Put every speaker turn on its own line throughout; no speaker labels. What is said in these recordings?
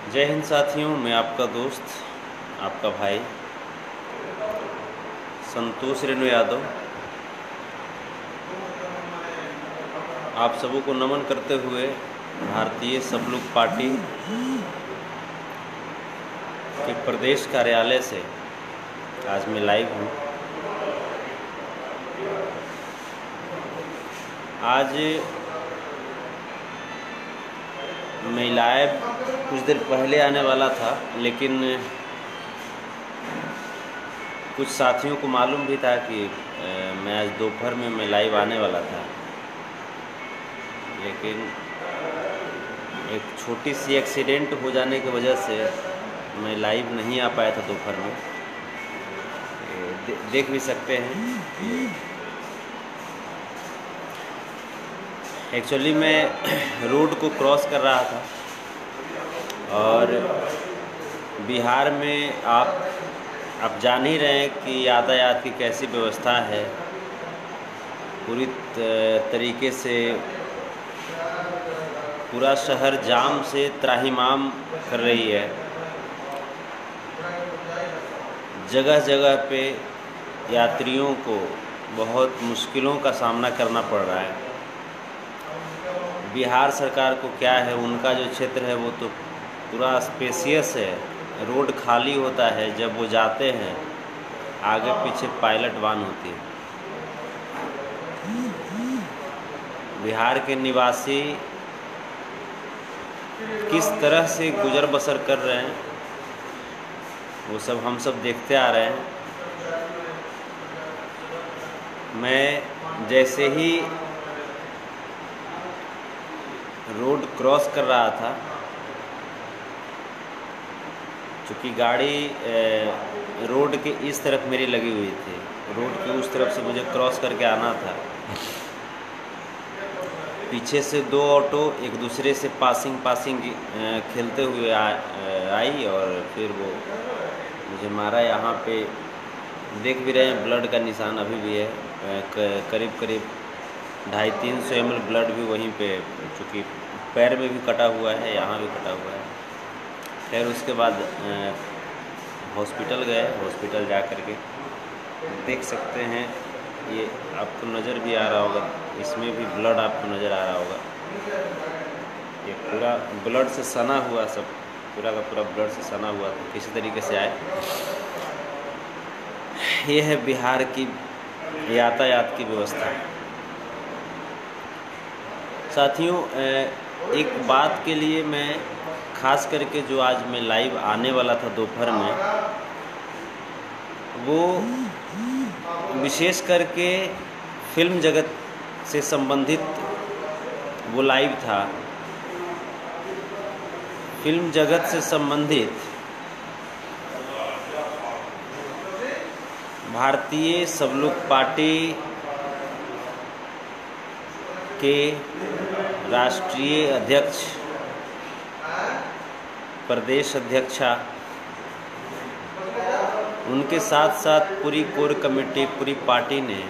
जय हिंद साथियों, मैं आपका दोस्त, आपका भाई संतोष रेणु यादव आप सबों को नमन करते हुए भारतीय सब लोग पार्टी के प्रदेश कार्यालय से आज मैं लाइव हूँ। आज मैं लाइव कुछ देर पहले आने वाला था, लेकिन कुछ साथियों को मालूम भी था कि मैं आज दोपहर में मैं लाइव आने वाला था, लेकिन एक छोटी सी एक्सीडेंट हो जाने की वजह से मैं लाइव नहीं आ पाया था दोपहर में। देख भी सकते हैं, एक्चुअली मैं रोड को क्रॉस कर रहा था और बिहार में आप जान ही रहे हैं कि यातायात की कैसी व्यवस्था है। पूरी तरीके से पूरा शहर जाम से त्राहिमाम कर रही है। जगह जगह पे यात्रियों को बहुत मुश्किलों का सामना करना पड़ रहा है। बिहार सरकार को क्या है, उनका जो क्षेत्र है वो तो पूरा स्पेसियस है, रोड खाली होता है। जब वो जाते हैं आगे पीछे पायलट वान होती है। बिहार के निवासी किस तरह से गुजर बसर कर रहे हैं वो सब हम सब देखते आ रहे हैं। मैं जैसे ही रोड क्रॉस कर रहा था, चूँकि गाड़ी रोड के इस तरफ मेरी लगी हुई थी, रोड के उस तरफ से मुझे क्रॉस करके आना था। पीछे से दो ऑटो एक दूसरे से पासिंग खेलते हुए आई और फिर वो मुझे मारा। यहाँ पे देख भी रहे हैं ब्लड का निशान अभी भी है, करीब 250-300 ml ब्लड भी वहीं पे, चूँकि पैर में भी कटा हुआ है, यहाँ भी कटा हुआ है। खैर उसके बाद हॉस्पिटल गए। हॉस्पिटल जा कर के देख सकते हैं, ये आपको नज़र भी आ रहा होगा, इसमें भी ब्लड आपको नज़र आ रहा होगा। ये पूरा ब्लड से सना हुआ, सब पूरा का पूरा ब्लड से सना हुआ, तो किसी तरीके से आए। ये है बिहार की यातायात की व्यवस्था। साथियों, एक बात के लिए मैं खास करके जो आज मैं लाइव आने वाला था दोपहर में, वो विशेष करके फिल्म जगत से संबंधित वो लाइव था। फिल्म जगत से संबंधित भारतीय सब लोग पार्टी के राष्ट्रीय अध्यक्ष, प्रदेश अध्यक्षा, उनके साथ साथ पूरी कोर कमेटी, पूरी पार्टी ने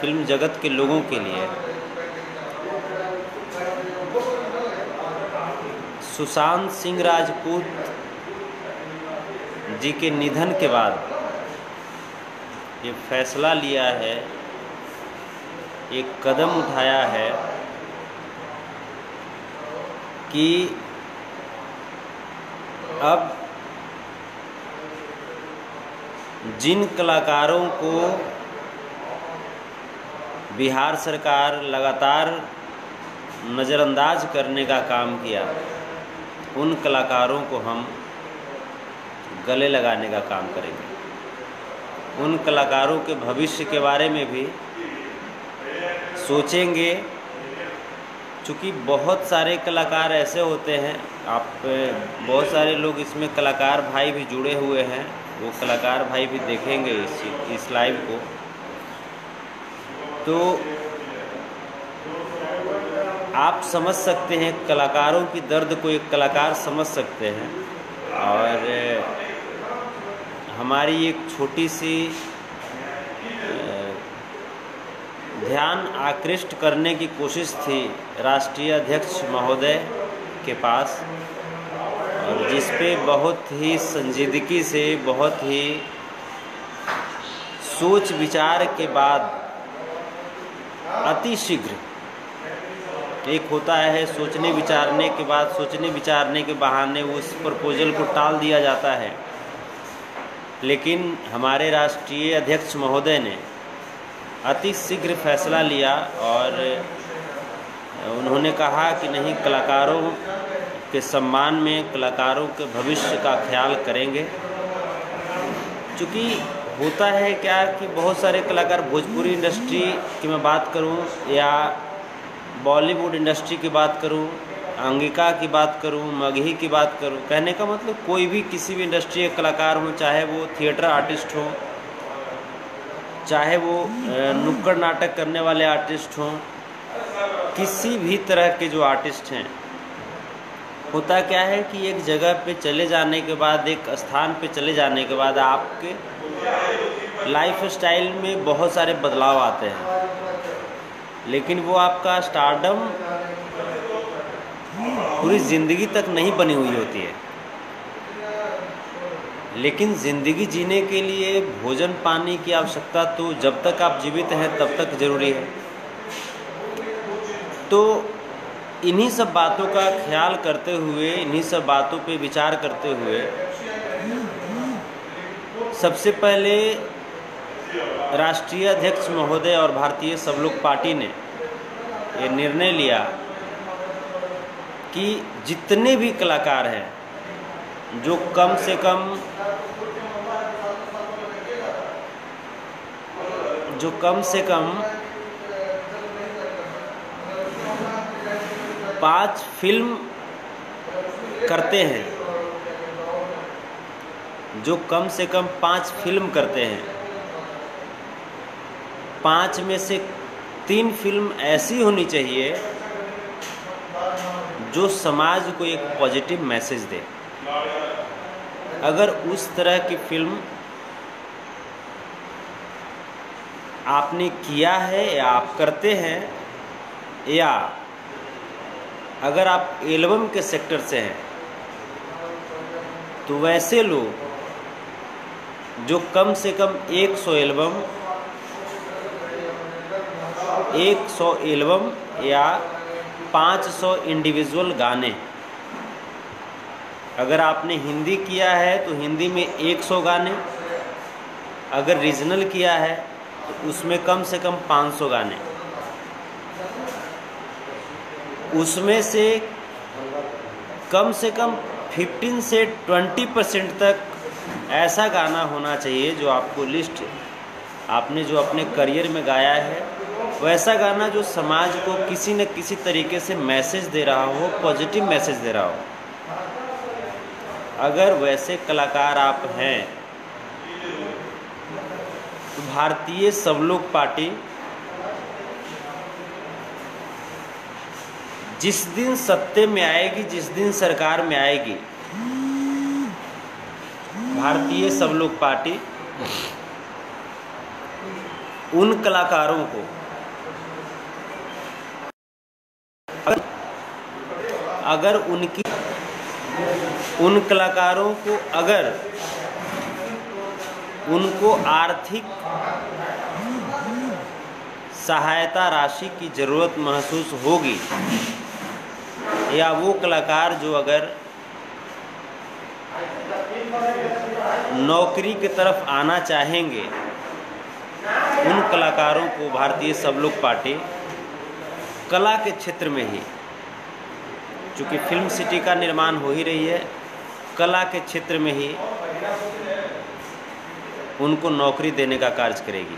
फिल्म जगत के लोगों के लिए सुशांत सिंह राजपूत जी के निधन के बाद ये फैसला लिया है, एक कदम उठाया है कि अब जिन कलाकारों को बिहार सरकार लगातार नज़रअंदाज करने का काम किया, उन कलाकारों को हम गले लगाने का काम करेंगे। उन कलाकारों के भविष्य के बारे में भी सोचेंगे, चूँकि बहुत सारे कलाकार ऐसे होते हैं, आप बहुत सारे लोग इसमें कलाकार भाई भी जुड़े हुए हैं, वो कलाकार भाई भी देखेंगे इस लाइव को। तो आप समझ सकते हैं कलाकारों की दर्द को, एक कलाकार समझ सकते हैं। और हमारी एक छोटी सी ध्यान आकृष्ट करने की कोशिश थी राष्ट्रीय अध्यक्ष महोदय के पास, और जिस पे बहुत ही संजीदगी से, बहुत ही सोच विचार के बाद अति शीघ्र, एक होता है सोचने विचारने के बाद, सोचने विचारने के बहाने उस प्रपोजल को टाल दिया जाता है, लेकिन हमारे राष्ट्रीय अध्यक्ष महोदय ने अति शीघ्र फैसला लिया और उन्होंने कहा कि नहीं, कलाकारों के सम्मान में, कलाकारों के भविष्य का ख्याल करेंगे। चूँकि होता है क्या कि बहुत सारे कलाकार, भोजपुरी इंडस्ट्री की मैं बात करूं या बॉलीवुड इंडस्ट्री की बात करूं, अंगिका की बात करूं, मगही की बात करूं, कहने का मतलब कोई भी किसी भी इंडस्ट्री के कलाकार हो, चाहे वो थिएटर आर्टिस्ट हो, चाहे वो नुक्कड़ नाटक करने वाले आर्टिस्ट हों, किसी भी तरह के जो आर्टिस्ट हैं, होता क्या है कि एक जगह पे चले जाने के बाद, एक स्थान पे चले जाने के बाद आपके लाइफ स्टाइल में बहुत सारे बदलाव आते हैं, लेकिन वो आपका स्टारडम पूरी ज़िंदगी तक नहीं बनी हुई होती है। लेकिन ज़िंदगी जीने के लिए भोजन पानी की आवश्यकता तो जब तक आप जीवित हैं तब तक ज़रूरी है। तो इन्हीं सब बातों का ख्याल करते हुए, इन्हीं सब बातों पे विचार करते हुए सबसे पहले राष्ट्रीय अध्यक्ष महोदय और भारतीय सब लोग पार्टी ने ये निर्णय लिया कि जितने भी कलाकार हैं जो कम से कम 5 फिल्म करते हैं, जो कम से कम 5 फिल्म करते हैं, 5 में से 3 फिल्म ऐसी होनी चाहिए जो समाज को एक पॉजिटिव मैसेज दे। अगर उस तरह की फिल्म आपने किया है या आप करते हैं, या अगर आप एल्बम के सेक्टर से हैं, तो वैसे लोग जो कम से कम 100 एल्बम या 500 इंडिविजुअल गाने, अगर आपने हिंदी किया है तो हिंदी में 100 गाने, अगर रीजनल किया है तो उसमें कम से कम 500 गाने, उसमें से कम 15 से 20% तक ऐसा गाना होना चाहिए जो आपको लिस्ट, आपने जो अपने करियर में गाया है, वैसा गाना जो समाज को किसी न किसी तरीके से मैसेज दे रहा हो, पॉजिटिव मैसेज दे रहा हो। अगर वैसे कलाकार आप हैं तो भारतीय सब लोग पार्टी जिस दिन सत्ते में आएगी, जिस दिन सरकार में आएगी, भारतीय सब लोग पार्टी उन कलाकारों को, अगर उन कलाकारों को अगर उनको आर्थिक सहायता राशि की ज़रूरत महसूस होगी, या वो कलाकार जो अगर नौकरी की तरफ आना चाहेंगे, उन कलाकारों को भारतीय सब लोग पार्टी कला के क्षेत्र में ही, चूँकि फिल्म सिटी का निर्माण हो ही रही है, कला के क्षेत्र में ही उनको नौकरी देने का कार्य करेगी।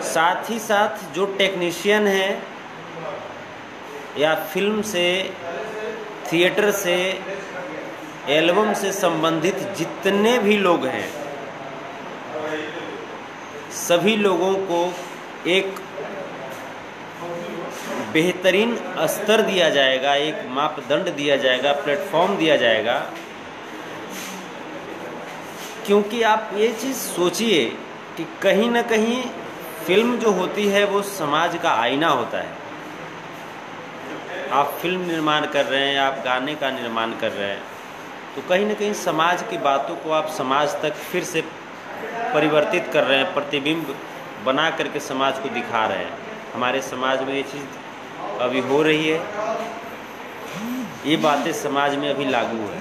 साथ ही साथ जो टेक्नीशियन हैं या फिल्म से, थिएटर से, एल्बम से संबंधित जितने भी लोग हैं, सभी लोगों को एक बेहतरीन स्तर दिया जाएगा, एक मापदंड दिया जाएगा, प्लेटफॉर्म दिया जाएगा। क्योंकि आप ये चीज़ सोचिए कि कहीं ना कहीं फिल्म जो होती है वो समाज का आईना होता है। आप फिल्म निर्माण कर रहे हैं, आप गाने का निर्माण कर रहे हैं, तो कहीं ना कहीं समाज की बातों को आप समाज तक फिर से परिवर्तित कर रहे हैं, प्रतिबिंब बना करके समाज को दिखा रहे हैं। हमारे समाज में ये चीज़ अभी हो रही है, ये बातें समाज में अभी लागू है।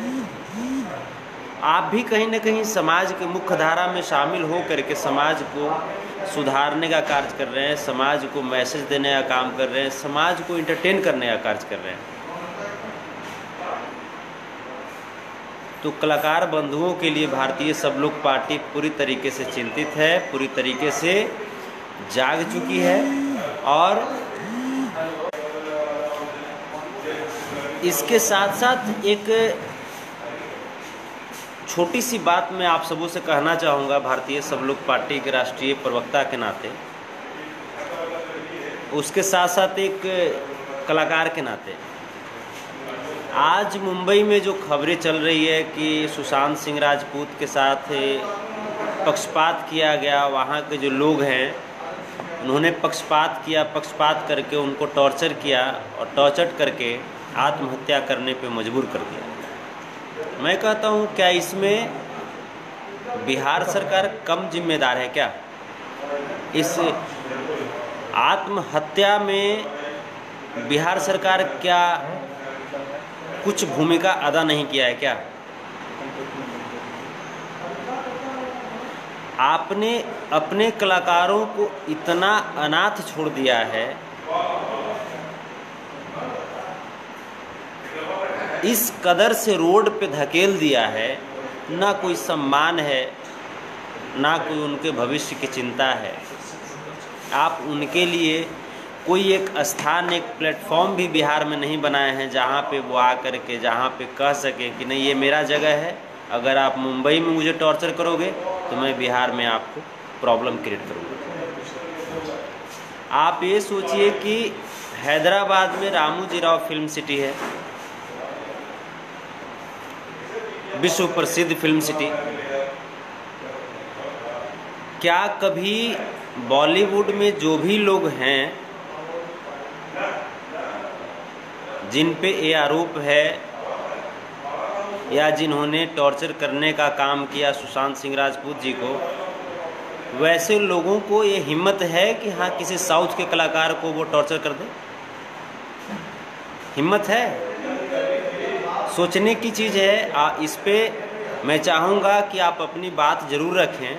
आप भी कहीं ना कहीं समाज के मुख्य धारा में शामिल हो करके समाज को सुधारने का कार्य कर रहे हैं, समाज को मैसेज देने का काम कर रहे हैं, समाज को इंटरटेन करने का कार्य कर रहे हैं। तो कलाकार बंधुओं के लिए भारतीय सब लोग पार्टी पूरी तरीके से चिंतित है, पूरी तरीके से जाग चुकी है। और इसके साथ साथ एक छोटी सी बात मैं आप सबों से कहना चाहूँगा, भारतीय सब लोग पार्टी के राष्ट्रीय प्रवक्ता के नाते, उसके साथ साथ एक कलाकार के नाते। आज मुंबई में जो खबरें चल रही है कि सुशांत सिंह राजपूत के साथ पक्षपात किया गया, वहाँ के जो लोग हैं उन्होंने पक्षपात किया, पक्षपात करके उनको टॉर्चर किया और टॉर्चर करके आत्महत्या करने पे मजबूर कर दिया। मैं कहता हूँ, क्या इसमें बिहार सरकार कम जिम्मेदार है क्या? इस आत्महत्या में बिहार सरकार क्या कुछ भूमिका अदा नहीं किया है क्या? आपने अपने कलाकारों को इतना अनाथ छोड़ दिया है, इस कदर से रोड पे धकेल दिया है, ना कोई सम्मान है, ना कोई उनके भविष्य की चिंता है। आप उनके लिए कोई एक स्थान, एक प्लेटफॉर्म भी बिहार में नहीं बनाए हैं जहाँ पे वो आ कर के, जहाँ पे कह सके कि नहीं ये मेरा जगह है, अगर आप मुंबई में मुझे टॉर्चर करोगे तो मैं बिहार में आपको प्रॉब्लम क्रिएट करूँगा। आप ये सोचिए कि हैदराबाद में रामोजी राव फिल्म सिटी है, विश्व प्रसिद्ध फिल्म सिटी। क्या कभी बॉलीवुड में जो भी लोग हैं जिन पे ये आरोप है या जिन्होंने टॉर्चर करने का काम किया सुशांत सिंह राजपूत जी को, वैसे लोगों को ये हिम्मत है कि हाँ किसी साउथ के कलाकार को वो टॉर्चर कर दे? हिम्मत है? सोचने की चीज़ है। इस पे मैं चाहूँगा कि आप अपनी बात ज़रूर रखें।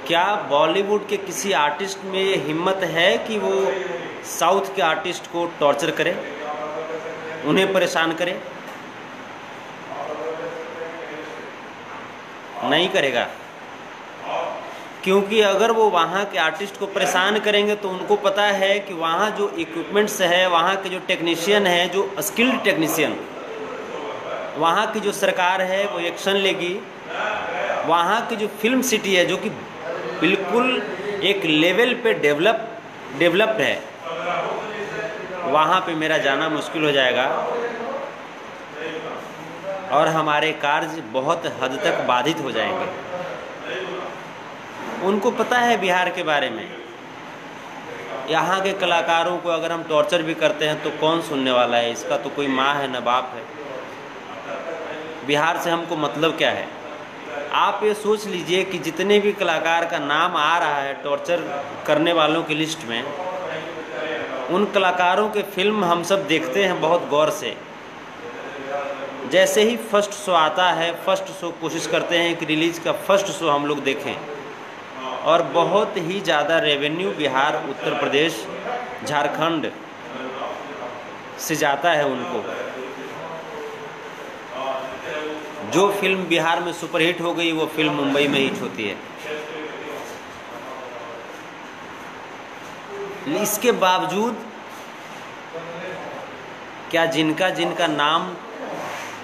क्या बॉलीवुड के किसी आर्टिस्ट में ये हिम्मत है कि वो साउथ के आर्टिस्ट को टॉर्चर करे, उन्हें परेशान करे? नहीं करेगा, क्योंकि अगर वो वहाँ के आर्टिस्ट को परेशान करेंगे तो उनको पता है कि वहाँ जो इक्विपमेंट्स है, वहाँ के जो टेक्नीशियन है, जो स्किल्ड टेक्नीशियन, वहाँ की जो सरकार है वो एक्शन लेगी। वहाँ की जो फिल्म सिटी है जो कि बिल्कुल एक लेवल पे डेवलप्ड है, वहाँ पे मेरा जाना मुश्किल हो जाएगा और हमारे कार्य बहुत हद तक बाधित हो जाएंगे। उनको पता है बिहार के बारे में। यहाँ के कलाकारों को अगर हम टॉर्चर भी करते हैं तो कौन सुनने वाला है? इसका तो कोई माँ है न बाप है। बिहार से हमको मतलब क्या है? आप ये सोच लीजिए कि जितने भी कलाकार का नाम आ रहा है टॉर्चर करने वालों की लिस्ट में, उन कलाकारों के फिल्म हम सब देखते हैं बहुत गौर से। जैसे ही फर्स्ट शो आता है, फर्स्ट शो कोशिश करते हैं कि रिलीज़ का फर्स्ट शो हम लोग देखें, और बहुत ही ज़्यादा रेवेन्यू बिहार, उत्तर प्रदेश, झारखंड से जाता है उनको। जो फिल्म बिहार में सुपरहिट हो गई वो फिल्म मुंबई में हिट होती है। इसके बावजूद क्या जिनका नाम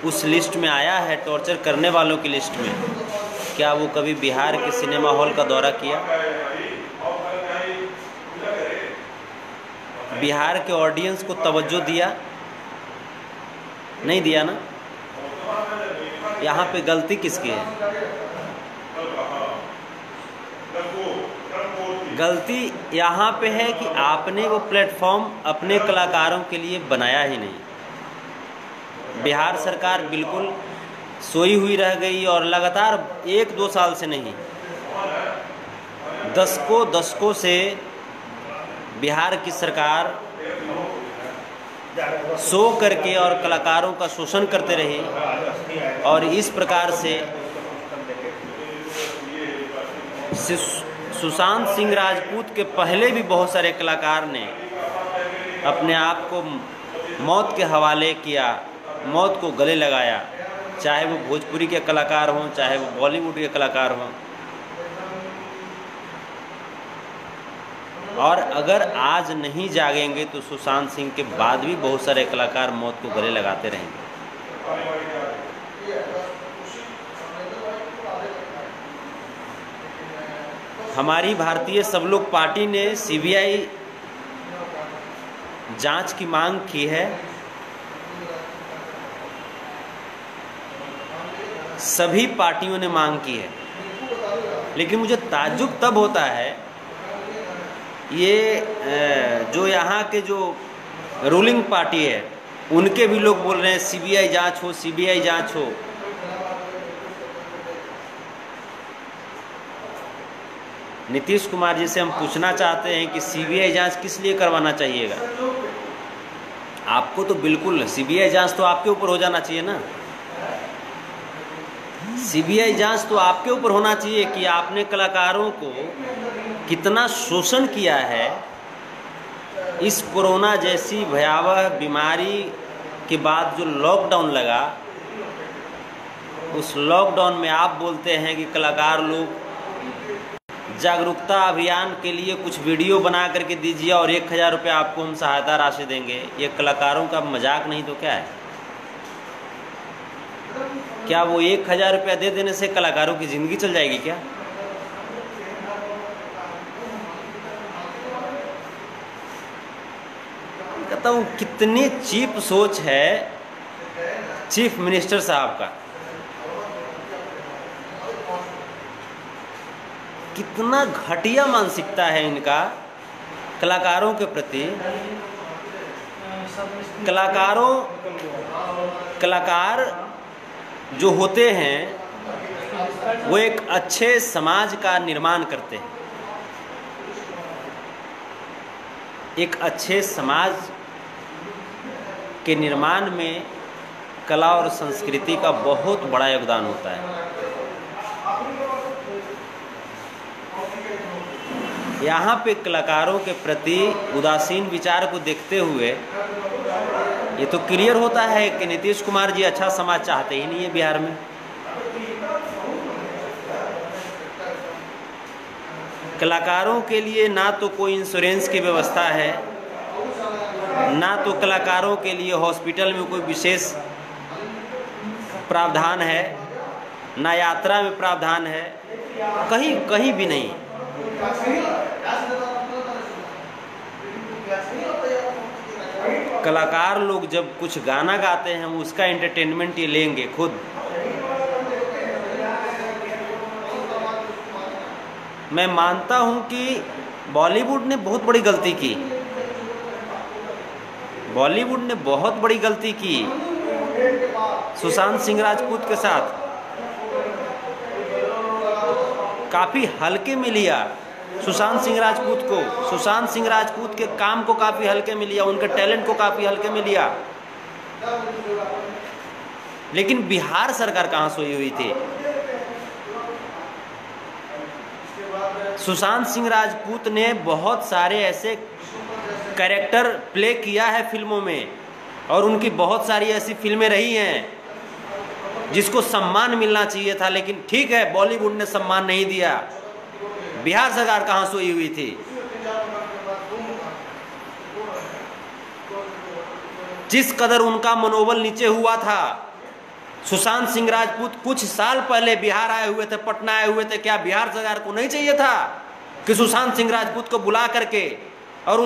उस लिस्ट में आया है टॉर्चर करने वालों की लिस्ट में, क्या वो कभी बिहार के सिनेमा हॉल का दौरा किया? बिहार के ऑडियंस को तवज्जो दिया? नहीं दिया ना। यहाँ पे गलती किसकी है? गलती यहाँ पे है कि आपने वो प्लेटफॉर्म अपने कलाकारों के लिए बनाया ही नहीं। बिहार सरकार बिल्कुल सोई हुई रह गई और लगातार 1-2 साल से नहीं, दशकों से बिहार की सरकार सो करके और कलाकारों का शोषण करते रहे। और इस प्रकार से सुशांत सिंह राजपूत के पहले भी बहुत सारे कलाकार ने अपने आप को मौत के हवाले किया, मौत को गले लगाया, चाहे वो भोजपुरी के कलाकार हों, चाहे वो बॉलीवुड के कलाकार हों। और अगर आज नहीं जागेंगे तो सुशांत सिंह के बाद भी बहुत सारे कलाकार मौत को गले लगाते रहेंगे। हमारी भारतीय सब लोग पार्टी ने सीबीआई जांच की मांग की है। सभी पार्टियों ने मांग की है, लेकिन मुझे ताज्जुब तब होता है, ये जो यहाँ के जो रूलिंग पार्टी है उनके भी लोग बोल रहे हैं सीबीआई जांच हो, सीबीआई जांच हो। नीतीश कुमार जी से हम पूछना चाहते हैं कि सीबीआई जांच किस लिए करवाना चाहिएगा? आपको तो बिल्कुल सीबीआई जांच तो आपके ऊपर हो जाना चाहिए ना। सीबीआई जांच तो आपके ऊपर होना चाहिए कि आपने कलाकारों को कितना शोषण किया है। इस कोरोना जैसी भयावह बीमारी के बाद जो लॉकडाउन लगा, उस लॉकडाउन में आप बोलते हैं कि कलाकार लोग जागरूकता अभियान के लिए कुछ वीडियो बना करके दीजिए और 1000 रुपये आपको हम सहायता राशि देंगे। ये कलाकारों का मजाक नहीं तो क्या है? क्या वो 1000 रुपया दे देने से कलाकारों की ज़िंदगी चल जाएगी क्या? कहता हूँ कितनी चीप सोच है चीफ मिनिस्टर साहब का, कितना घटिया मानसिकता है इनका कलाकारों के प्रति। कलाकार जो होते हैं वो एक अच्छे समाज का निर्माण करते हैं। एक अच्छे समाज के निर्माण में कला और संस्कृति का बहुत बड़ा योगदान होता है। यहाँ पे कलाकारों के प्रति उदासीन विचार को देखते हुए ये तो क्लियर होता है कि नीतीश कुमार जी अच्छा समाज चाहते ही नहीं है बिहार में। कलाकारों के लिए ना तो कोई इंश्योरेंस की व्यवस्था है, ना तो कलाकारों के लिए हॉस्पिटल में कोई विशेष प्रावधान है, ना यात्रा में प्रावधान है, कहीं भी नहीं। कलाकार लोग जब कुछ गाना गाते हैं उसका एंटरटेनमेंट ये लेंगे खुद। मैं मानता हूं कि बॉलीवुड ने बहुत बड़ी गलती की, बॉलीवुड ने बहुत बड़ी गलती की सुशांत सिंह राजपूत के साथ। काफ़ी हल्के में लिया सुशांत सिंह राजपूत को, सुशांत सिंह राजपूत के काम को काफ़ी हल्के में लिया, उनके टैलेंट को काफ़ी हल्के में लिया। लेकिन बिहार सरकार कहाँ सोई हुई थी? सुशांत सिंह राजपूत ने बहुत सारे ऐसे कैरेक्टर प्ले किया है फिल्मों में, और उनकी बहुत सारी ऐसी फिल्में रही हैं जिसको सम्मान मिलना चाहिए था। लेकिन ठीक है, बॉलीवुड ने सम्मान नहीं दिया। बिहार सरकार कहाँ सोई हुई थी? जिस कदर उनका मनोबल नीचे हुआ था, सुशांत सिंह राजपूत कुछ साल पहले बिहार आए हुए थे, पटना आए हुए थे। क्या बिहार सरकार को नहीं चाहिए था कि सुशांत सिंह राजपूत को बुला करके और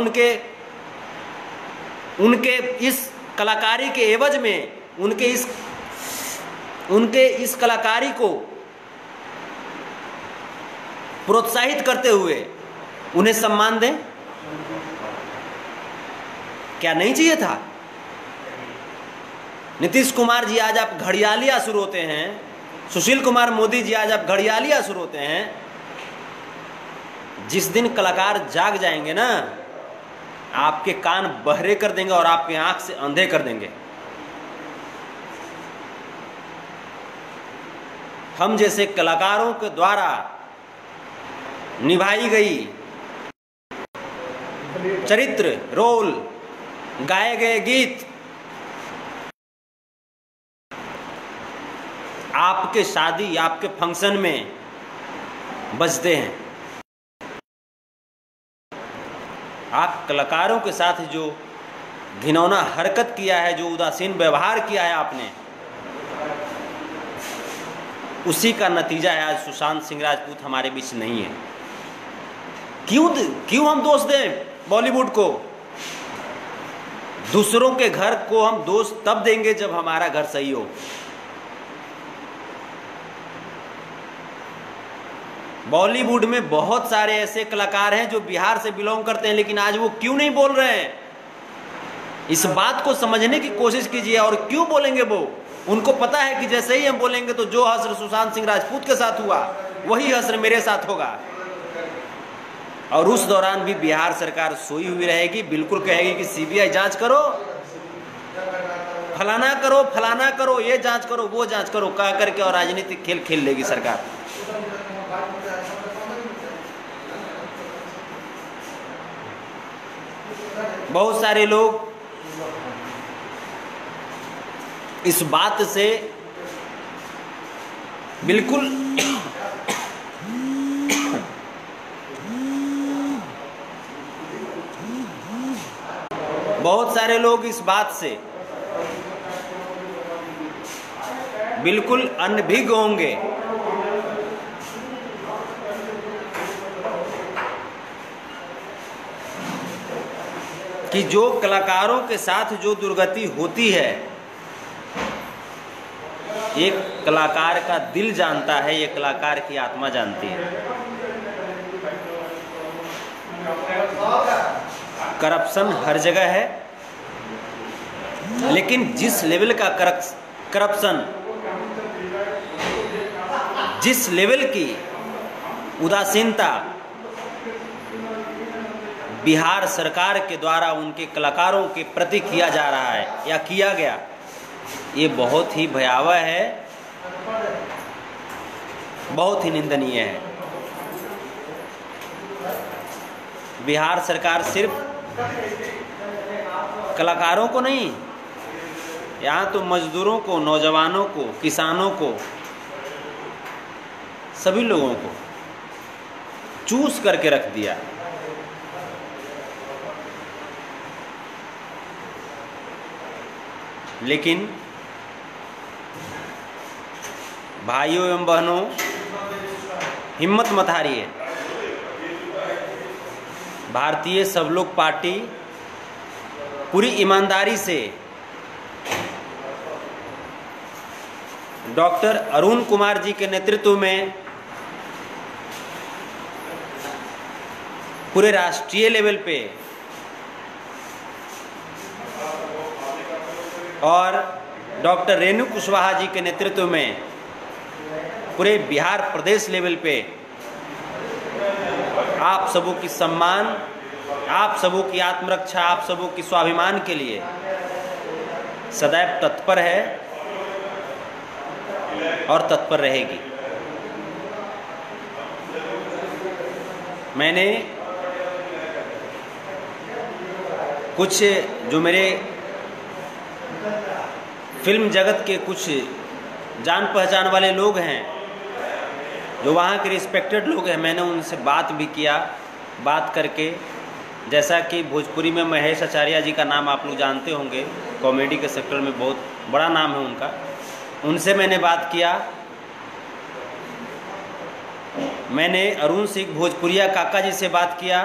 उनके इस कलाकारी के एवज में, उनके इस कलाकारी को प्रोत्साहित करते हुए उन्हें सम्मान दें? क्या नहीं चाहिए था? नीतीश कुमार जी आज आप घड़ियाली असुर होते हैं, सुशील कुमार मोदी जी आज आप घड़ियाली असुर होते हैं। जिस दिन कलाकार जाग जाएंगे ना, आपके कान बहरे कर देंगे और आपकी आंख से अंधे कर देंगे। हम जैसे कलाकारों के द्वारा निभाई गई चरित्र, रोल, गाए गए गीत आपके शादी, आपके फंक्शन में बजते हैं। आप कलाकारों के साथ जो घिनौना हरकत किया है, जो उदासीन व्यवहार किया है आपने, उसी का नतीजा है आज सुशांत सिंह राजपूत हमारे बीच नहीं है। क्यों हम दोष दें बॉलीवुड को? दूसरों के घर को हम दोष तब देंगे जब हमारा घर सही हो। बॉलीवुड में बहुत सारे ऐसे कलाकार हैं जो बिहार से बिलोंग करते हैं, लेकिन आज वो क्यों नहीं बोल रहे हैं? इस बात को समझने की कोशिश कीजिए। और क्यों बोलेंगे वो? उनको पता है कि जैसे ही हम बोलेंगे तो जो हश्र सुशांत सिंह राजपूत के साथ हुआ वही हश्र मेरे साथ होगा। और उस दौरान भी बिहार सरकार सोई हुई रहेगी, बिल्कुल कहेगी कि सीबीआई जांच करो, फलाना करो, फलाना करो, ये जांच करो, वो जांच करो, कह करके और राजनीतिक खेल खेल लेगी सरकार। बहुत सारे लोग इस बात से बिल्कुल बहुत सारे लोग इस बात से बिल्कुल अनभिज्ञ होंगे कि जो कलाकारों के साथ जो दुर्गति होती है, एक कलाकार का दिल जानता है, एक कलाकार की आत्मा जानती है। करप्शन हर जगह है, लेकिन जिस लेवल का करप्शन, जिस लेवल की उदासीनता बिहार सरकार के द्वारा उनके कलाकारों के प्रति किया जा रहा है या किया गया, ये बहुत ही भयावह है, बहुत ही निंदनीय है। बिहार सरकार सिर्फ कलाकारों को नहीं, यहाँ तो मजदूरों को, नौजवानों को, किसानों को, सभी लोगों को चूस करके रख दिया। लेकिन भाइयों एवं बहनों, हिम्मत मत हारिए। भारतीय सब लोग पार्टी पूरी ईमानदारी से डॉक्टर अरुण कुमार जी के नेतृत्व में पूरे राष्ट्रीय लेवल पे और डॉक्टर रेणु कुशवाहा जी के नेतृत्व में पूरे बिहार प्रदेश लेवल पे आप सबों की सम्मान, आप सबों की आत्मरक्षा, आप सबों की स्वाभिमान के लिए सदैव तत्पर है और तत्पर रहेगी। मैंने कुछ जो मेरे फिल्म जगत के कुछ जान पहचान वाले लोग हैं, जो वहाँ के रिस्पेक्टेड लोग हैं, मैंने उनसे बात भी किया। बात करके, जैसा कि भोजपुरी में महेश आचार्य जी का नाम आप लोग जानते होंगे, कॉमेडी के सेक्टर में बहुत बड़ा नाम है उनका, उनसे मैंने बात किया। मैंने अरुण सिंह भोजपुरिया काका जी से बात किया।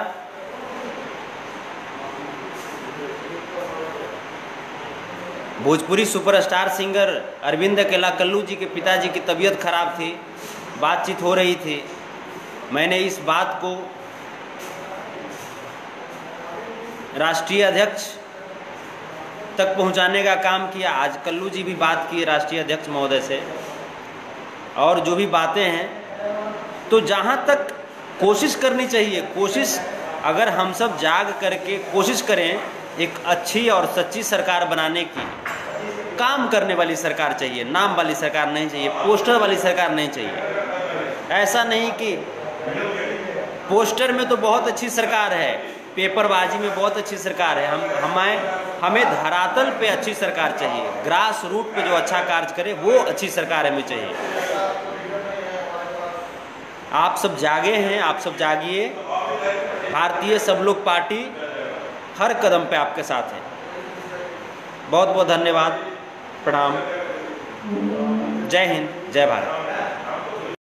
भोजपुरी सुपरस्टार सिंगर अरविंद अकेला कल्लू जी के पिताजी की तबीयत खराब थी, बातचीत हो रही थी। मैंने इस बात को राष्ट्रीय अध्यक्ष तक पहुंचाने का काम किया। आज कल्लू जी भी बात किए राष्ट्रीय अध्यक्ष महोदय से, और जो भी बातें हैं, तो जहां तक कोशिश करनी चाहिए, कोशिश अगर हम सब जाग करके कोशिश करें एक अच्छी और सच्ची सरकार बनाने की, काम करने वाली सरकार चाहिए, नाम वाली सरकार नहीं चाहिए, पोस्टर वाली सरकार नहीं चाहिए। ऐसा नहीं कि पोस्टर में तो बहुत अच्छी सरकार है, पेपरबाजी में बहुत अच्छी सरकार है, हमें धरातल पे अच्छी सरकार चाहिए, ग्रास रूट पे जो अच्छा कार्य करे वो अच्छी सरकार हमें चाहिए। आप सब जागे हैं, आप सब जागिए। भारतीय सब लोग पार्टी हर कदम पे आपके साथ है। बहुत बहुत धन्यवाद, प्रणाम, जय हिंद, जय भारत।